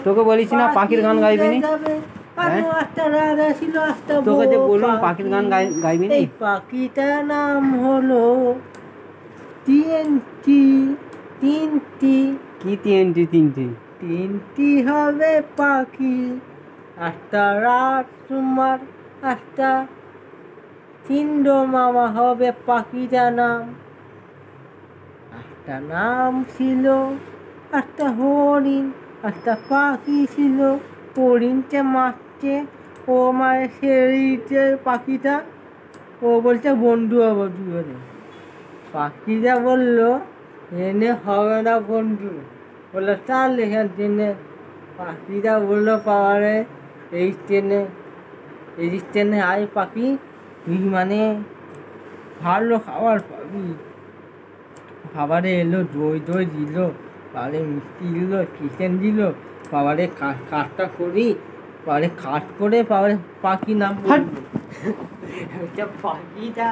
তোকে বলিস না পাখির গান গাইবি নি? তোকে যে বললাম পাখির গান গাইবি নি? পাখিটার নাম হলো তিনটি। কি তিনটি? তিনটি হবে পাখি, একটা রাত তোমার, একটা তিনডো মামা হবে পাখিটার নাম। একটা নাম ছিল, একটা হরিণ, একটা পাখি ছিল। হরিণটা মারছে, ও মারে সেরিতে পাখিটা, ও বলছে বন্ধু হবো দুজনে। পাখিটা বললো এনে হবে না বন্ধু, বললো চাল এখান ট্রেনে। পাখিটা বললো পাওয়ারে এই ট্রেনে আয় পাখি, তুই মানে ভালো খাবার পাবি। খাবারে এলো দই দিল, তাহলে মিষ্টি দিল, চিকেন দিল, পাওয়ারে কাঠটা করি, পাওয়ারে কাট করে পাওয়ারে পাখি নাম পাখিটা